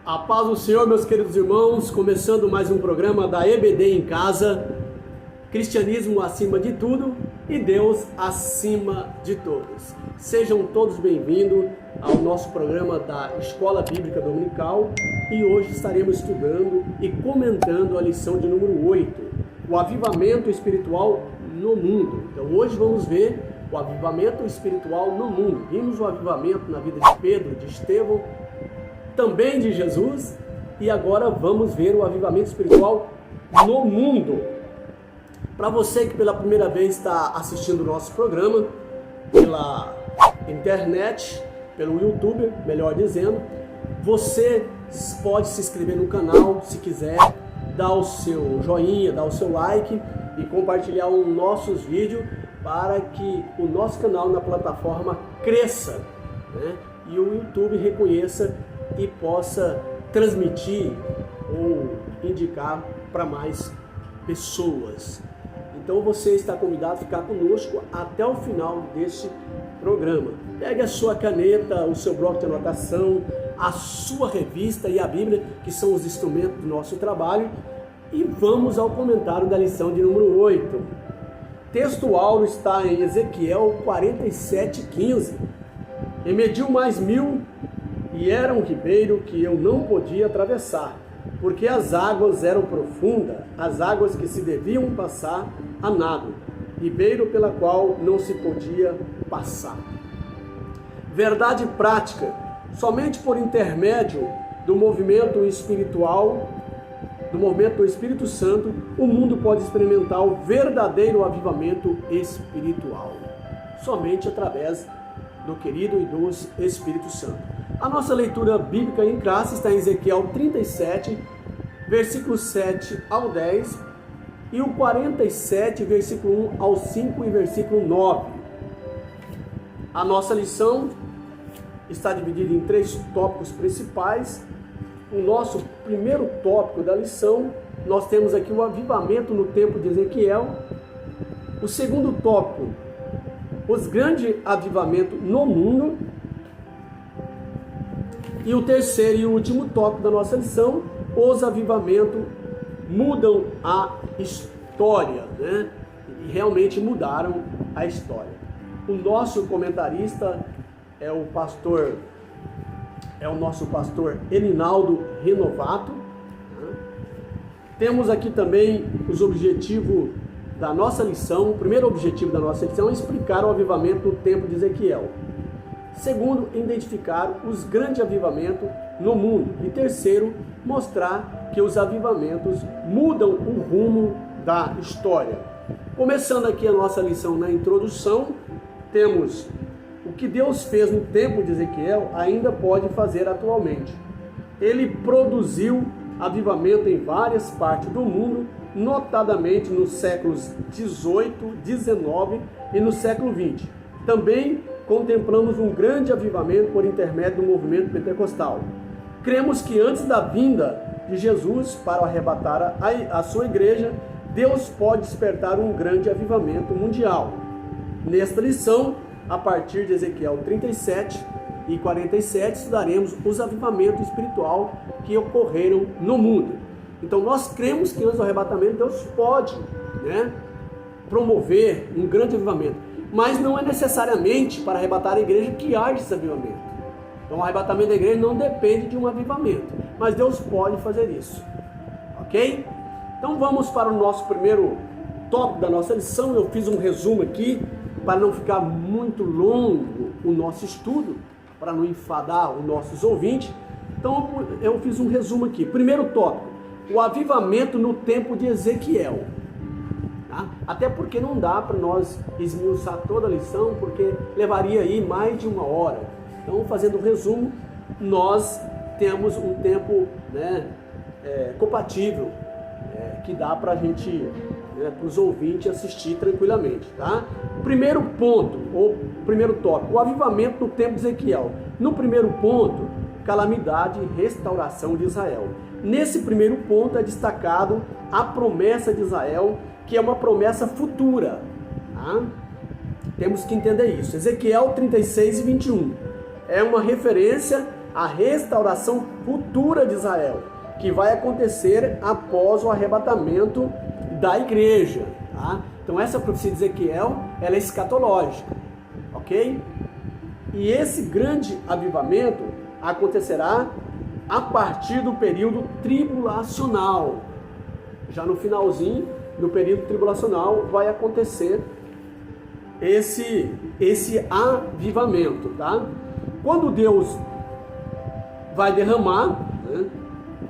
A paz do Senhor, meus queridos irmãos, começando mais um programa da EBD em Casa, cristianismo acima de tudo e Deus acima de todos. Sejam todos bem-vindos ao nosso programa da Escola Bíblica Dominical e hoje estaremos estudando e comentando a lição de número 8, o avivamento espiritual no mundo. Então hoje vamos ver o avivamento espiritual no mundo. Vimos o avivamento na vida de Pedro, de Estevão, também de Jesus, e agora vamos ver o avivamento espiritual no mundo. Para você que pela primeira vez está assistindo o nosso programa pela internet, pelo YouTube, melhor dizendo, você pode se inscrever no canal, se quiser, dar o seu joinha, dar o seu like e compartilhar os nossos vídeos para que o nosso canal na plataforma cresça, né? E o YouTube reconheça e possa transmitir ou indicar para mais pessoas. Então você está convidado a ficar conosco até o final deste programa. Pegue a sua caneta, o seu bloco de anotação, a sua revista e a Bíblia, que são os instrumentos do nosso trabalho, e vamos ao comentário da lição de número 8. Texto áureo está em Ezequiel 47:15. E mediu mais 1000, e era um ribeiro que eu não podia atravessar, porque as águas eram profundas, as águas que se deviam passar a nado, ribeiro pela qual não se podia passar. Verdade prática: somente por intermédio do movimento espiritual, do movimento do Espírito Santo, o mundo pode experimentar o verdadeiro avivamento espiritual. Somente através do querido e do Espírito Santo. A nossa leitura bíblica em classe está em Ezequiel 37, versículo 7 ao 10, e o 47, versículo 1 ao 5 e versículo 9. A nossa lição está dividida em 3 tópicos principais. O nosso primeiro tópico da lição, nós temos aqui o avivamento no tempo de Ezequiel. O segundo tópico, os grandes avivamentos no mundo. E o terceiro e último tópico da nossa lição, os avivamentos mudam a história, né? E realmente mudaram a história. O nosso comentarista é o nosso pastor Elinaldo Renovato. Temos aqui também os objetivos da nossa lição. O primeiro objetivo da nossa lição é explicar o avivamento no tempo de Ezequiel. Segundo, identificar os grandes avivamentos no mundo. E terceiro, mostrar que os avivamentos mudam o rumo da história. Começando aqui a nossa lição na introdução, temos o que Deus fez no tempo de Ezequiel ainda pode fazer atualmente. Ele produziu avivamento em várias partes do mundo, notadamente nos séculos 18, 19 e no século 20. Também contemplamos um grande avivamento por intermédio do movimento pentecostal. Cremos que antes da vinda de Jesus para arrebatar a sua igreja, Deus pode despertar um grande avivamento mundial. Nesta lição, a partir de Ezequiel 37 e 47, estudaremos os avivamentos espirituais que ocorreram no mundo. Então nós cremos que antes do arrebatamento Deus pode, promover um grande avivamento. Mas não é necessariamente para arrebatar a igreja que haja esse avivamento. Então o arrebatamento da igreja não depende de um avivamento, mas Deus pode fazer isso. Ok? Então vamos para o nosso primeiro tópico da nossa lição. Eu fiz um resumo aqui para não ficar muito longo o nosso estudo, para não enfadar os nossos ouvintes. Então eu fiz um resumo aqui. Primeiro tópico: o avivamento no tempo de Ezequiel. Até porque não dá para nós esmiuçar toda a lição, porque levaria aí mais de 1 hora. Então, fazendo um resumo, nós temos um tempo compatível, que dá para a gente, para os ouvintes assistir tranquilamente. Tá? Primeiro ponto, ou primeiro tópico, o avivamento no tempo de Ezequiel. No primeiro ponto, calamidade e restauração de Israel. Nesse primeiro ponto é destacado a promessa de Israel, que é uma promessa futura. Tá? Temos que entender isso. Ezequiel 36 e 21 é uma referência a restauração futura de Israel, que vai acontecer após o arrebatamento da igreja. Tá? Então essa profecia de Ezequiel, ela é escatológica, ok? E esse grande avivamento acontecerá a partir do período tribulacional. Já no finalzinho do período tribulacional vai acontecer esse avivamento, tá? Quando Deus vai derramar, né?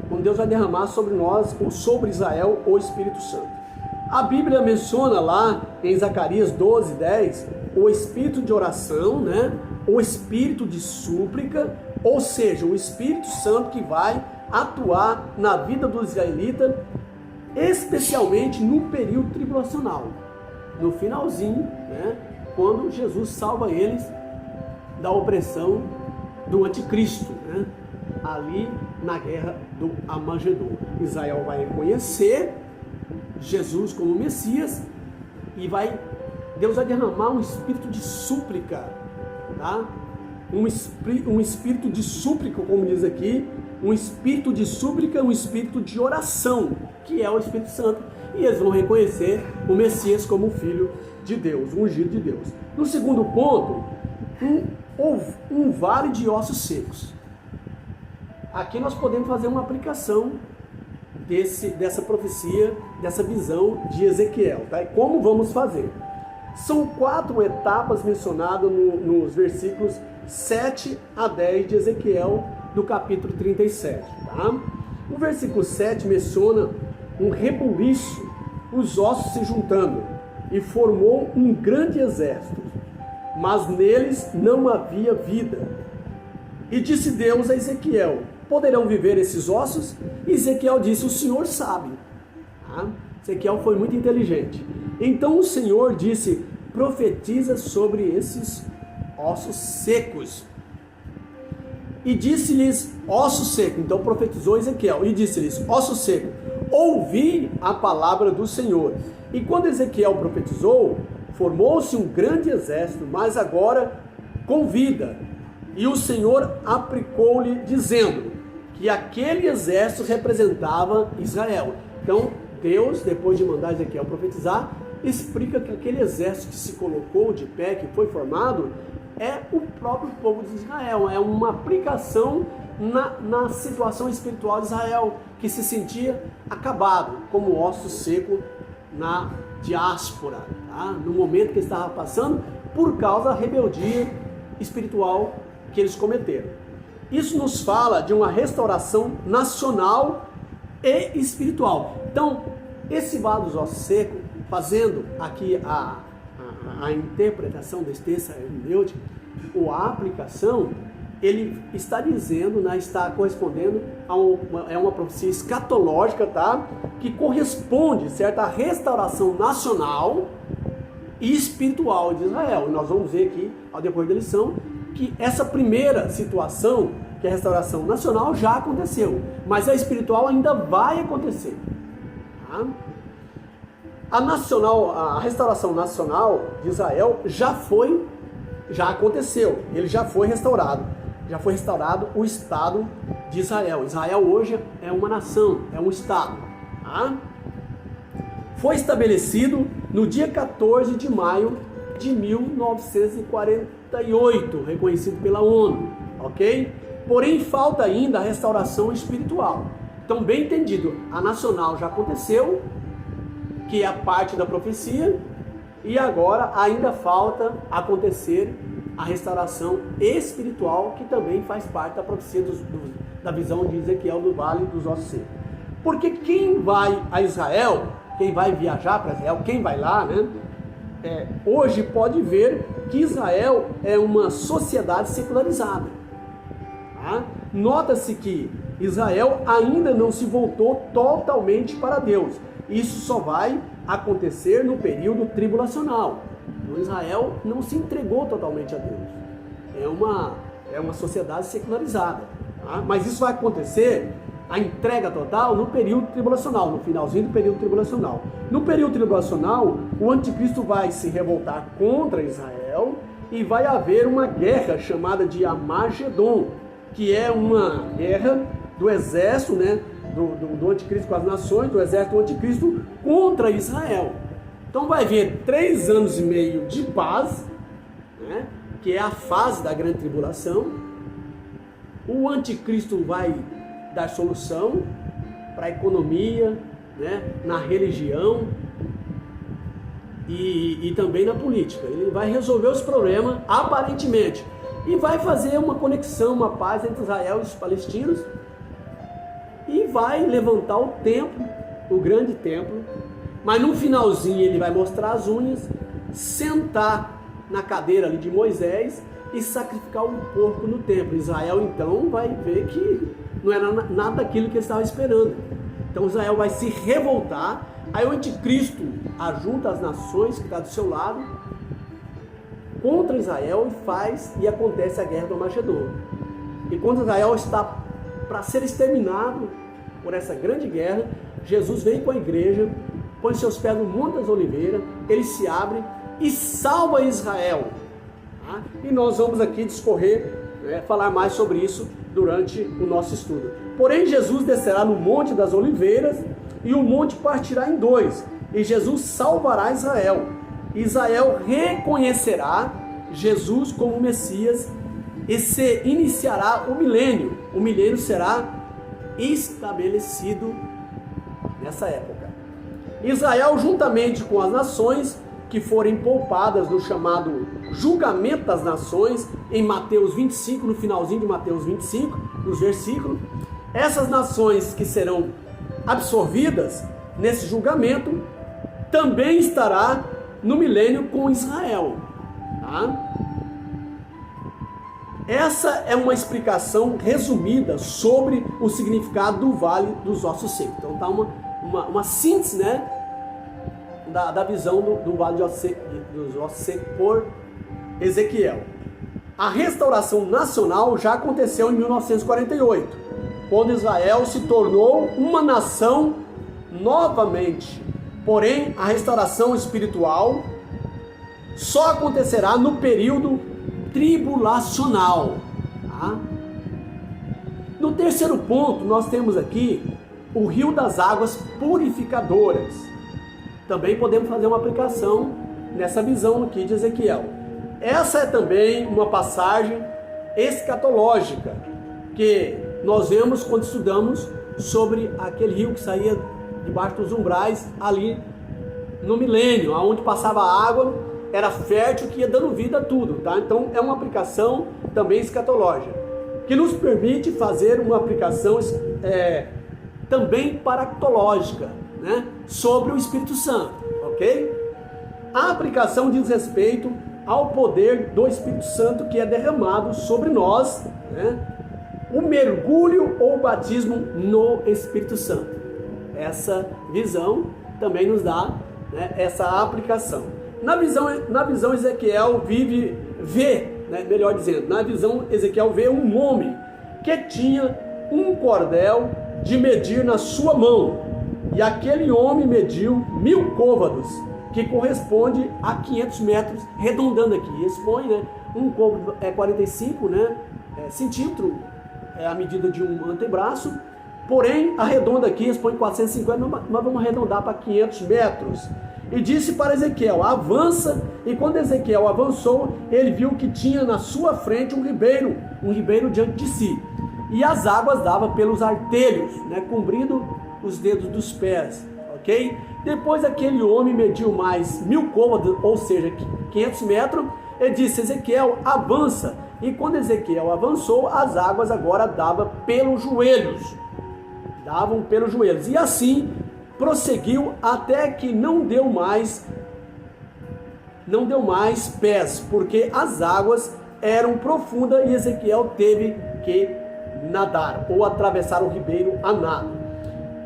Quando Deus vai derramar sobre nós, ou sobre Israel, o Espírito Santo. A Bíblia menciona lá em Zacarias 12:10 o espírito de oração, né? O espírito de súplica, ou seja, o Espírito Santo que vai atuar na vida do israelita, especialmente no período tribulacional, no finalzinho, né? Quando Jesus salva eles da opressão do anticristo, né? Ali na guerra do Armagedon. Israel vai reconhecer Jesus como Messias e Deus vai derramar um espírito de súplica, tá? Um espírito de súplica, como diz aqui, um espírito de súplica, um espírito de oração, que é o Espírito Santo, e eles vão reconhecer o Messias como Filho de Deus, ungido de Deus. No segundo ponto, um vale de ossos secos. Aqui nós podemos fazer uma aplicação dessa profecia, dessa visão de Ezequiel, tá? E como vamos fazer? São 4 etapas mencionadas nos versículos 7 a 10 de Ezequiel, do capítulo 37. Tá? O versículo 7 menciona um rebuliço, os ossos se juntando, e formou um grande exército, mas neles não havia vida. E disse Deus a Ezequiel: poderão viver esses ossos? E Ezequiel disse: o Senhor sabe. Tá? Ezequiel foi muito inteligente. Então o Senhor disse: profetiza sobre esses ossos secos. E disse-lhes: ossos secos. Então profetizou Ezequiel e disse-lhes: ossos secos, ouvi a palavra do Senhor. E quando Ezequiel profetizou, formou-se um grande exército, mas agora com vida. E o Senhor aplicou-lhe, dizendo que aquele exército representava Israel. Então Deus, depois de mandar Ezequiel profetizar, explica que aquele exército que se colocou de pé, que foi formado, é o próprio povo de Israel. É uma aplicação na situação espiritual de Israel, que se sentia acabado, como osso seco na diáspora, tá? No momento que estava passando, por causa da rebeldia espiritual que eles cometeram. Isso nos fala de uma restauração nacional e espiritual. Então, esse vale dos ossos secos, fazendo aqui a interpretação desse texto hermenêutico, ou a aplicação, ele está dizendo, né, está correspondendo a uma profecia escatológica, tá? Que corresponde, certo, à restauração nacional e espiritual de Israel. E nós vamos ver aqui, ao decorrer da lição, que essa primeira situação, que é a restauração nacional, já aconteceu, mas a espiritual ainda vai acontecer. Tá? A restauração nacional de Israel já aconteceu, ele já foi restaurado. Já foi restaurado o Estado de Israel. Israel hoje é uma nação, é um Estado. Tá? Foi estabelecido no dia 14 de maio de 1948, reconhecido pela ONU, ok? Porém, falta ainda a restauração espiritual. Então, bem entendido, a nacional já aconteceu, que é a parte da profecia, e agora ainda falta acontecer a restauração espiritual, que também faz parte da profecia da visão de Ezequiel do Vale dos Ossos Secos. Porque quem vai a Israel, quem vai viajar para Israel, quem vai lá, né? Hoje pode ver que Israel é uma sociedade secularizada. Tá? Nota-se que Israel ainda não se voltou totalmente para Deus. Isso só vai acontecer no período tribulacional. Então, Israel não se entregou totalmente a Deus. É uma sociedade secularizada. Tá? Mas isso vai acontecer, a entrega total, no período tribulacional, no finalzinho do período tribulacional. No período tribulacional, o anticristo vai se revoltar contra Israel e vai haver uma guerra chamada de Armagedon. que é uma guerra do exército, né, do anticristo com as nações, do exército do anticristo contra Israel. Então vai haver 3 anos e meio de paz, né, que é a fase da grande tribulação. O anticristo vai dar solução para a economia, né, na religião e também na política. Ele vai resolver os problemas, aparentemente, e vai fazer uma conexão, uma paz entre Israel e os palestinos, e vai levantar o templo, o grande templo, mas no finalzinho ele vai mostrar as unhas, sentar na cadeira ali de Moisés e sacrificar um porco no templo. Israel então vai ver que não era nada daquilo que ele estava esperando. Então Israel vai se revoltar, aí o anticristo ajunta as nações que estão do seu lado contra Israel e acontece a guerra do Armagedon. E quando Israel está para ser exterminado por essa grande guerra, Jesus vem com a igreja, põe seus pés no Monte das Oliveiras, ele se abre e salva Israel. Tá? E nós vamos aqui discorrer, falar mais sobre isso durante o nosso estudo. Porém, Jesus descerá no Monte das Oliveiras e o monte partirá em 2, e Jesus salvará Israel. Israel reconhecerá Jesus como Messias e se iniciará o milênio. O milênio será estabelecido nessa época. Israel, juntamente com as nações que forem poupadas no chamado julgamento das nações, em Mateus 25, no finalzinho de Mateus 25, nos versículos, essas nações que serão absorvidas nesse julgamento, também estará no milênio com Israel. Tá? Essa é uma explicação resumida sobre o significado do Vale dos Ossos Secos. Então está uma síntese, né, da visão do Vale dos Ossos Secos por Ezequiel. A restauração nacional já aconteceu em 1948, quando Israel se tornou uma nação novamente. Porém, a restauração espiritual só acontecerá no período tribulacional. Tá? No terceiro ponto, nós temos aqui o rio das águas purificadoras. Também podemos fazer uma aplicação nessa visão aqui de Ezequiel. Essa é também uma passagem escatológica que nós vemos quando estudamos sobre aquele rio que saía debaixo dos umbrais ali no milênio, onde passava água, era fértil, que ia dando vida a tudo, tá? Então é uma aplicação também escatológica, que nos permite fazer uma aplicação também paractológica, né? Sobre o Espírito Santo, ok? A aplicação diz respeito ao poder do Espírito Santo que é derramado sobre nós, né? O mergulho ou batismo no Espírito Santo. Essa visão também nos dá, né, essa aplicação. Na visão Ezequiel na visão Ezequiel vê um homem que tinha um cordel de medir na sua mão, e aquele homem mediu 1000 côvados, que corresponde a 500 metros, arredondando aqui, expõe, né, um côvado é 45, né, centímetro, é a medida de um antebraço, porém arredonda aqui, expõe 450, nós vamos arredondar para 500 metros. E disse para Ezequiel: avança. E quando Ezequiel avançou, ele viu que tinha na sua frente um ribeiro diante de si, e as águas davam pelos artelhos, né, cobrindo os dedos dos pés, ok? Depois aquele homem mediu mais 1000 côvados, ou seja, 500 metros, e disse: Ezequiel, avança. E quando Ezequiel avançou, as águas agora davam pelos joelhos, e assim prosseguiu até que não deu mais pés, porque as águas eram profundas e Ezequiel teve que nadar ou atravessar o ribeiro a nado.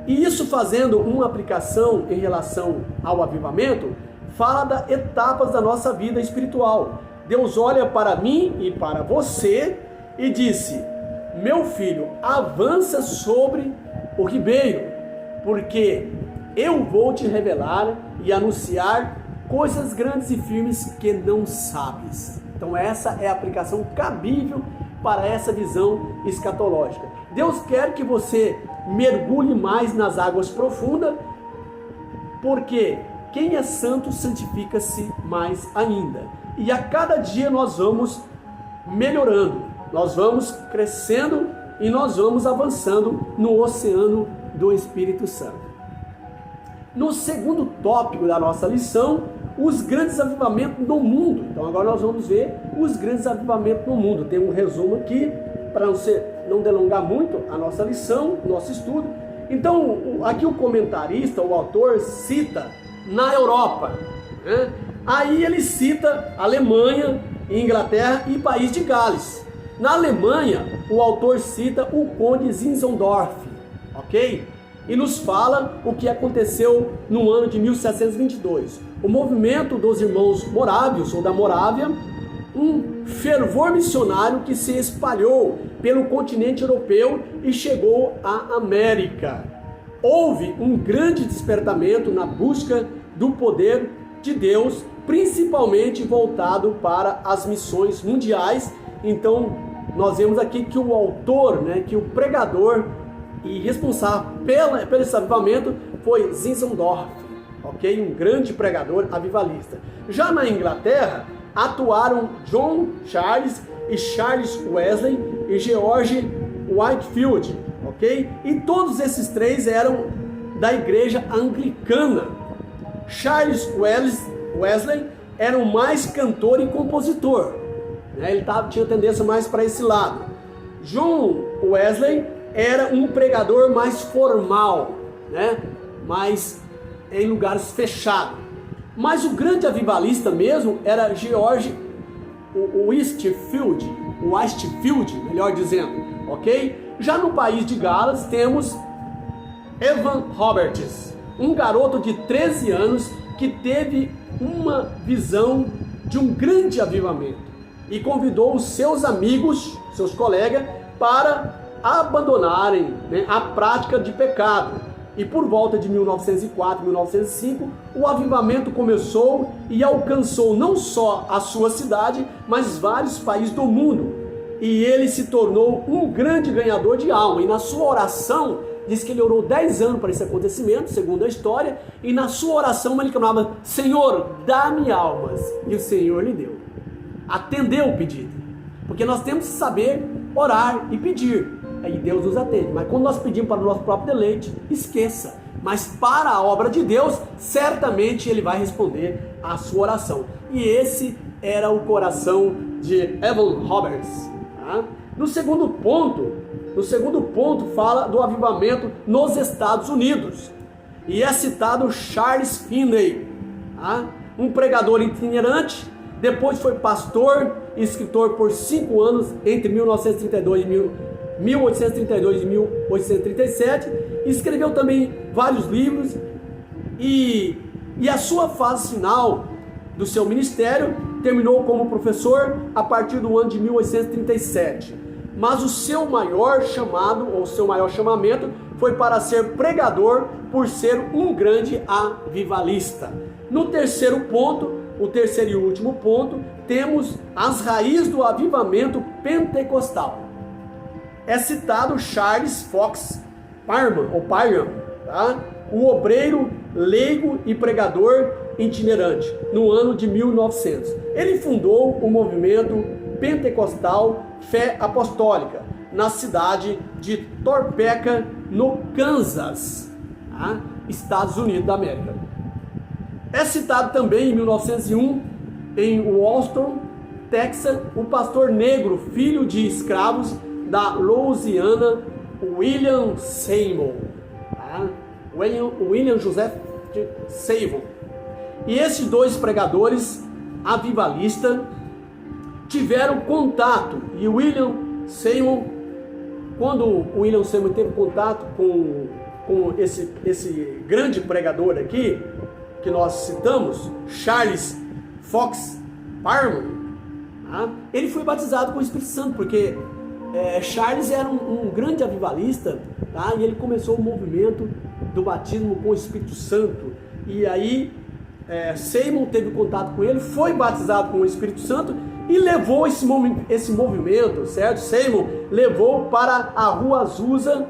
E isso, fazendo uma aplicação em relação ao avivamento, fala das etapas da nossa vida espiritual. Deus olha para mim e para você e disse: meu filho, avança sobre o ribeiro, porque eu vou te revelar e anunciar coisas grandes e firmes que não sabes. Então essa é a aplicação cabível para essa visão escatológica. Deus quer que você mergulhe mais nas águas profundas, porque quem é santo santifica-se mais ainda. E a cada dia nós vamos melhorando, nós vamos crescendo e nós vamos avançando no oceano do Espírito Santo. No segundo tópico da nossa lição, os grandes avivamentos no mundo. Então agora nós vamos ver os grandes avivamentos no mundo. Tem um resumo aqui, para não delongar muito a nossa lição, nosso estudo. Então aqui o comentarista, o autor, cita na Europa, né? Aí ele cita Alemanha, Inglaterra e País de Gales. Na Alemanha, o autor cita o conde Zinzendorf, ok? E nos fala o que aconteceu no ano de 1722. O movimento dos irmãos morávios, ou da Morávia, um fervor missionário que se espalhou pelo continente europeu e chegou à América. Houve um grande despertamento na busca do poder de Deus, principalmente voltado para as missões mundiais. Então, nós vemos aqui que o autor, que o pregador e responsável pelo esse avivamento foi Zinzendorf, ok? Um grande pregador avivalista. Já na Inglaterra, atuaram John Charles e Charles Wesley e George Whitefield, ok? E todos esses três eram da igreja anglicana. Charles Wesley era o mais cantor e compositor, ele tinha tendência mais para esse lado. John Wesley era um pregador mais formal, mais em lugares fechados. Mas o grande avivalista mesmo era George Whitefield, melhor dizendo, ok? Já no País de Gales temos Evan Roberts, um garoto de 13 anos que teve uma visão de um grande avivamento e convidou os seus amigos, seus colegas, para abandonarem a prática de pecado. E por volta de 1904, 1905, o avivamento começou e alcançou não só a sua cidade, mas vários países do mundo. E ele se tornou um grande ganhador de alma. E na sua oração, diz que ele orou 10 anos para esse acontecimento, segundo a história. E na sua oração ele clamava: Senhor, dá-me almas. E o Senhor lhe deu. Atendeu o pedido. Porque nós temos que saber orar e pedir. Aí Deus nos atende. Mas quando nós pedimos para o nosso próprio deleite, esqueça. Mas para a obra de Deus, certamente Ele vai responder a sua oração. E esse era o coração de Evan Roberts. Tá? No segundo ponto fala do avivamento nos Estados Unidos. E é citado Charles Finney, tá? Um pregador itinerante. Depois foi pastor e escritor por 5 anos, entre 1832 e 1837, escreveu também vários livros e a sua fase final do seu ministério terminou como professor a partir do ano de 1837. Mas o seu maior chamado, ou seu maior chamamento, foi para ser pregador por ser um grande avivalista. No terceiro ponto, o terceiro e último ponto, temos as raízes do avivamento pentecostal. É citado Charles Fox Parham, tá? O obreiro, leigo e pregador itinerante, no ano de 1900. Ele fundou o movimento pentecostal Fé Apostólica, na cidade de Topeka, no Kansas, tá? Estados Unidos da América. É citado também em 1901, em Houston, Texas, o pastor negro, filho de escravos da Louisiana, William Seymour, tá? William Joseph Seymour. E esses dois pregadores avivalistas tiveram contato, e William Seymour, quando o William Seymour teve contato com esse grande pregador aqui, que nós citamos, Charles Fox Parham, tá? Ele foi batizado com o Espírito Santo, porque Charles era um grande avivalista, tá? E ele começou o movimento do batismo com o Espírito Santo. E aí Seymour teve contato com ele, foi batizado com o Espírito Santo e levou esse movimento, certo? Seymour levou para a Rua Azusa,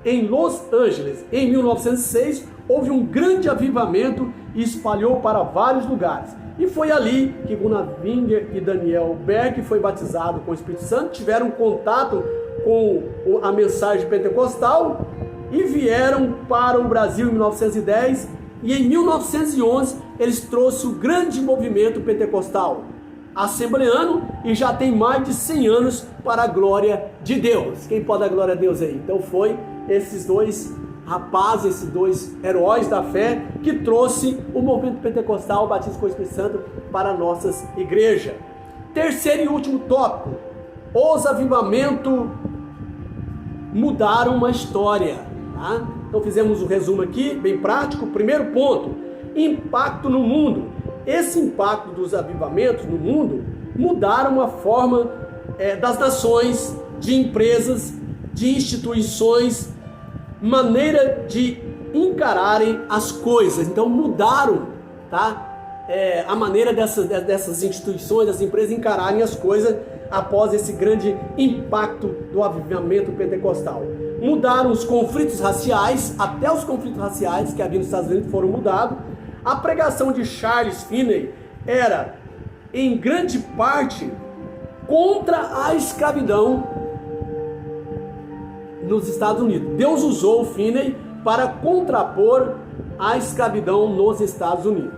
em Los Angeles. Em 1906, houve um grande avivamento e espalhou para vários lugares. E foi ali que Gunnar Winger e Daniel Berg foi batizado com o Espírito Santo, tiveram contato com a mensagem pentecostal e vieram para o Brasil em 1910, e em 1911 eles trouxeram o grande movimento pentecostal assembleano, e já tem mais de 100 anos para a glória de Deus. Quem pode dar glória a Deus aí? Então foi esses dois rapazes, esses dois heróis da fé que trouxe o movimento pentecostal, o batismo com o Espírito Santo para nossas igrejas. Terceiro e último tópico: os avivamentos mudaram uma história. Tá? Então fizemos um resumo aqui, bem prático. Primeiro ponto: impacto no mundo. Esse impacto dos avivamentos no mundo mudaram a forma das nações, de empresas, de instituições, maneira de encararem as coisas. Então mudaram, tá? A maneira dessas instituições, das empresas encararem as coisas após esse grande impacto do avivamento pentecostal. Mudaram os conflitos raciais, até os conflitos raciais que havia nos Estados Unidos foram mudados. A pregação de Charles Finney era, em grande parte, contra a escravidão nos Estados Unidos. Deus usou o Finney para contrapor a escravidão nos Estados Unidos.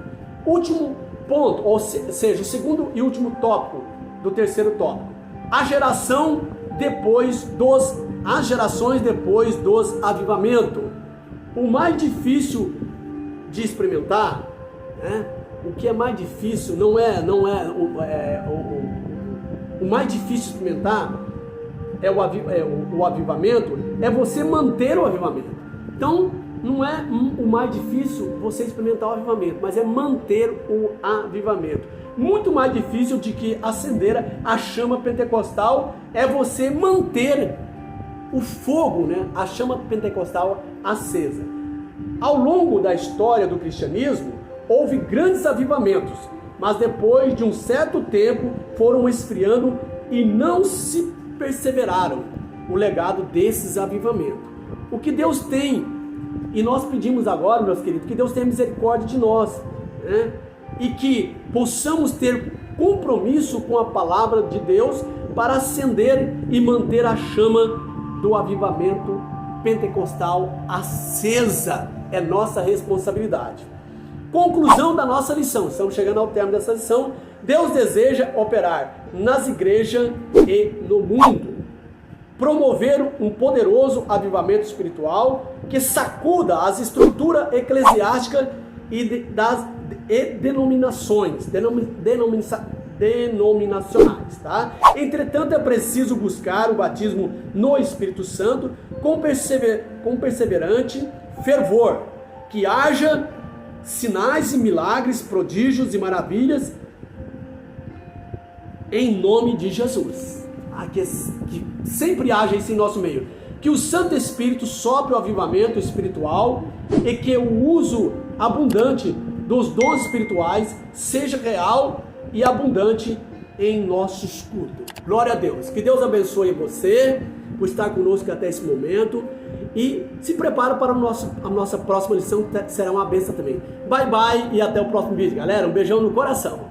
Último ponto, ou seja, o segundo e último tópico do terceiro tópico: as gerações depois dos avivamentos. O mais difícil de experimentar, né? O que é mais difícil o mais difícil de experimentar o avivamento, é você manter o avivamento. Então, não é o mais difícil você experimentar o avivamento, mas é manter o avivamento. Muito mais difícil de que acender a chama pentecostal é você manter o fogo, né? A chama pentecostal acesa. Ao longo da história do cristianismo, houve grandes avivamentos, mas depois de um certo tempo foram esfriando e não se perseveraram o legado desses avivamentos. O que Deus tem, e nós pedimos agora, meus queridos, que Deus tenha misericórdia de nós, né? E que possamos ter compromisso com a palavra de Deus para acender e manter a chama do avivamento pentecostal acesa. É nossa responsabilidade. Conclusão da nossa lição. Estamos chegando ao término dessa lição. Deus deseja operar nas igrejas e no mundo. Promover um poderoso avivamento espiritual que sacuda as estruturas eclesiásticas e denominações denominacionais, tá? Entretanto, é preciso buscar o batismo no Espírito Santo com perseverante fervor, que haja sinais e milagres, prodígios e maravilhas em nome de Jesus. Que sempre haja isso em nosso meio. Que o Santo Espírito sopre o avivamento espiritual e que o uso abundante dos dons espirituais seja real e abundante em nossos cultos. Glória a Deus. Que Deus abençoe você por estar conosco até esse momento. E se prepara para a nossa próxima lição, que será uma bênção também. Bye bye e até o próximo vídeo, galera. Um beijão no coração.